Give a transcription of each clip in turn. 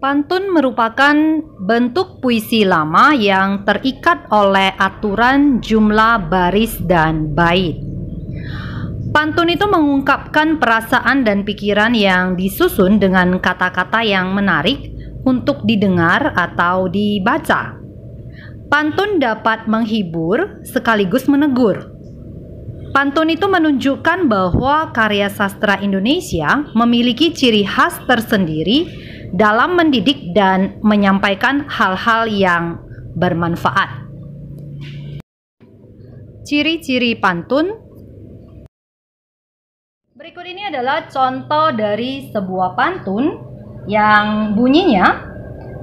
Pantun merupakan bentuk puisi lama yang terikat oleh aturan jumlah baris dan bait. Pantun itu mengungkapkan perasaan dan pikiran yang disusun dengan kata-kata yang menarik untuk didengar atau dibaca. Pantun dapat menghibur sekaligus menegur. Pantun itu menunjukkan bahwa karya sastra Indonesia memiliki ciri khas tersendiri dalam mendidik dan menyampaikan hal-hal yang bermanfaat. Ciri-ciri pantun. Berikut ini adalah contoh dari sebuah pantun yang bunyinya,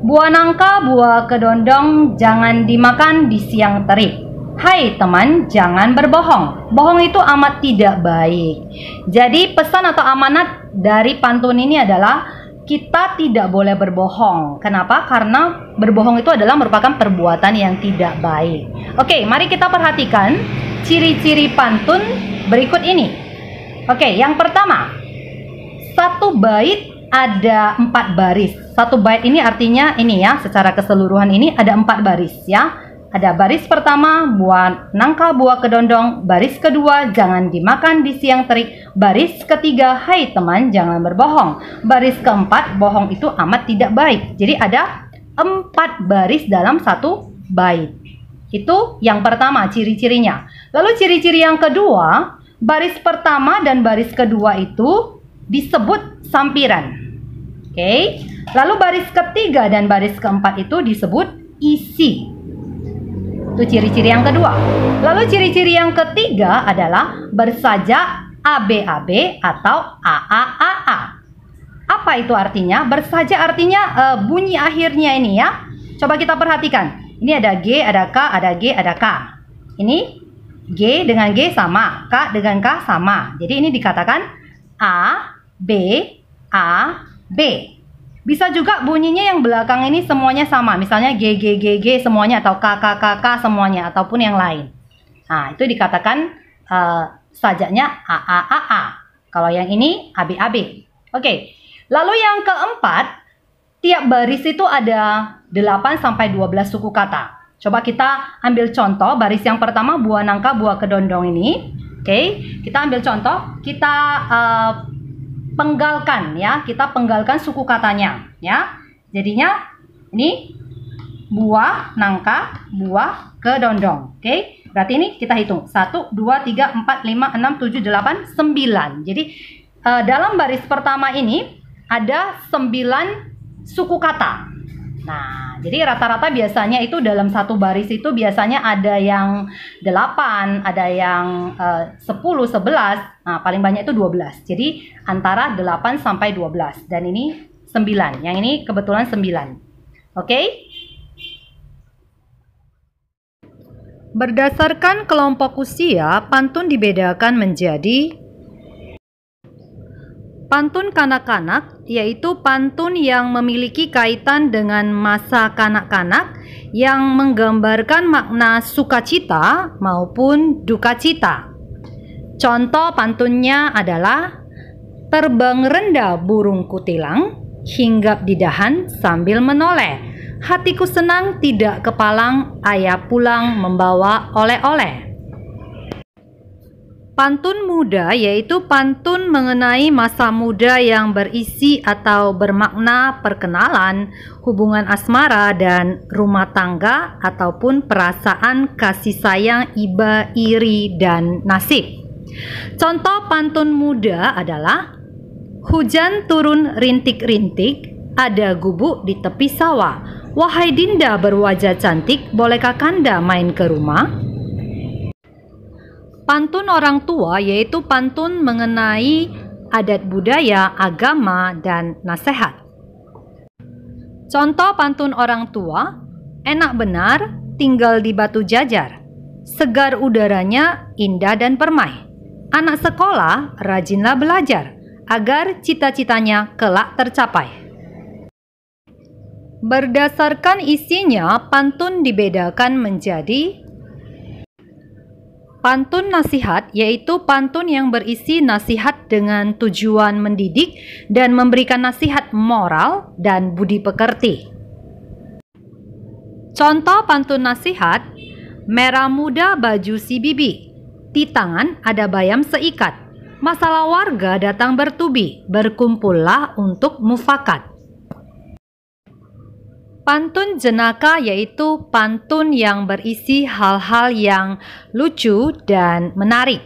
"Buah nangka, buah kedondong, jangan dimakan di siang terik. Hai teman, jangan berbohong. Bohong itu amat tidak baik." Jadi pesan atau amanat dari pantun ini adalah kita tidak boleh berbohong. Kenapa? Karena berbohong itu adalah merupakan perbuatan yang tidak baik. Oke, mari kita perhatikan ciri-ciri pantun berikut ini. Oke, yang pertama, satu bait ada 4 baris. Satu bait ini artinya ini ya, secara keseluruhan ini ada 4 baris ya. Ada baris pertama, buah nangka, buah kedondong. Baris kedua, jangan dimakan di siang terik. Baris ketiga, hai teman, jangan berbohong. Baris keempat, bohong itu amat tidak baik. Jadi ada 4 baris dalam satu bait. Itu yang pertama, ciri-cirinya. Lalu ciri-ciri yang kedua, baris pertama dan baris kedua itu disebut sampiran. Oke. Lalu baris ketiga dan baris keempat itu disebut isi. Itu ciri-ciri yang kedua. Lalu ciri-ciri yang ketiga adalah bersajak ABAB atau AAAA. Apa itu artinya? Bersajak artinya bunyi akhirnya ini ya. Coba kita perhatikan. Ini ada G, ada K, ada G, ada K. Ini G dengan G sama, K dengan K sama. Jadi ini dikatakan A, B, A, B. Bisa juga bunyinya yang belakang ini semuanya sama. Misalnya G, G, G, G semuanya, atau K, K, K, K semuanya, ataupun yang lain. Nah, itu dikatakan sajaknya A, A, A, A. Kalau yang ini A, B, A, B. Oke. Lalu yang keempat, tiap baris itu ada 8-12 suku kata. Coba kita ambil contoh. Baris yang pertama, buah nangka, buah kedondong ini. Oke. Kita ambil contoh. Kita penggalkan ya, kita penggalkan suku katanya ya. Jadinya ini buah nangka, buah kedondong. Oke, berarti ini kita hitung 1, 2, 3, 4, 5, 6, 7, 8, 9. Jadi dalam baris pertama ini ada 9 suku kata. Nah, jadi rata-rata biasanya itu dalam satu baris itu biasanya ada yang 8, ada yang 10, 11, nah paling banyak itu 12. Jadi antara 8 sampai 12. Dan ini 9, yang ini kebetulan 9. Oke? Berdasarkan kelompok usia, pantun dibedakan menjadi pantun kanak-kanak, yaitu pantun yang memiliki kaitan dengan masa kanak-kanak yang menggambarkan makna sukacita maupun dukacita. Contoh pantunnya adalah terbang rendah burung kutilang, hinggap di dahan sambil menoleh. Hatiku senang tidak kepalang, ayah pulang membawa oleh-oleh. Pantun muda yaitu pantun mengenai masa muda yang berisi atau bermakna perkenalan, hubungan asmara, dan rumah tangga ataupun perasaan kasih sayang, iba, iri, dan nasib. Contoh pantun muda adalah hujan turun rintik-rintik, ada gubuk di tepi sawah. Wahai Dinda berwajah cantik, bolehkah Kanda main ke rumah? Pantun orang tua yaitu pantun mengenai adat budaya, agama, dan nasihat. Contoh pantun orang tua, enak benar tinggal di Batu Jajar, segar udaranya indah dan permai. Anak sekolah rajinlah belajar, agar cita-citanya kelak tercapai. Berdasarkan isinya, pantun dibedakan menjadi Pantun nasihat yaitu pantun yang berisi nasihat dengan tujuan mendidik dan memberikan nasihat moral dan budi pekerti. Contoh pantun nasihat, merah muda baju si bibi, di tangan ada bayam seikat, masalah warga datang bertubi, berkumpullah untuk mufakat. Pantun jenaka yaitu pantun yang berisi hal-hal yang lucu dan menarik.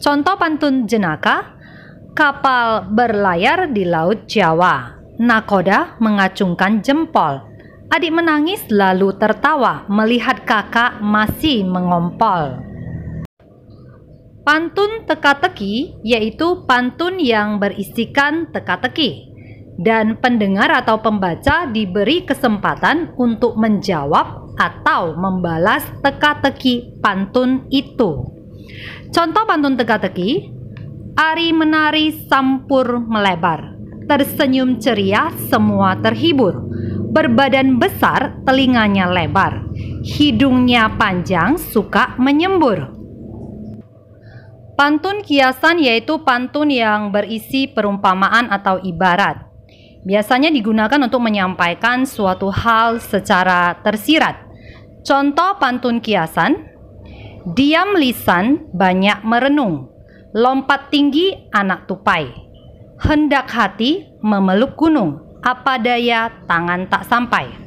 Contoh pantun jenaka, kapal berlayar di Laut Jawa, nakoda mengacungkan jempol, adik menangis lalu tertawa melihat kakak masih mengompol. Pantun teka-teki yaitu pantun yang berisikan teka-teki dan pendengar atau pembaca diberi kesempatan untuk menjawab atau membalas teka-teki pantun itu. Contoh pantun teka-teki, ari menari sampur melebar, tersenyum ceria semua terhibur, berbadan besar telinganya lebar, hidungnya panjang suka menyembur. Pantun kiasan yaitu pantun yang berisi perumpamaan atau ibarat. Biasanya digunakan untuk menyampaikan suatu hal secara tersirat. Contoh pantun kiasan, diam lisan banyak merenung, lompat tinggi anak tupai, hendak hati memeluk gunung, apa daya tangan tak sampai.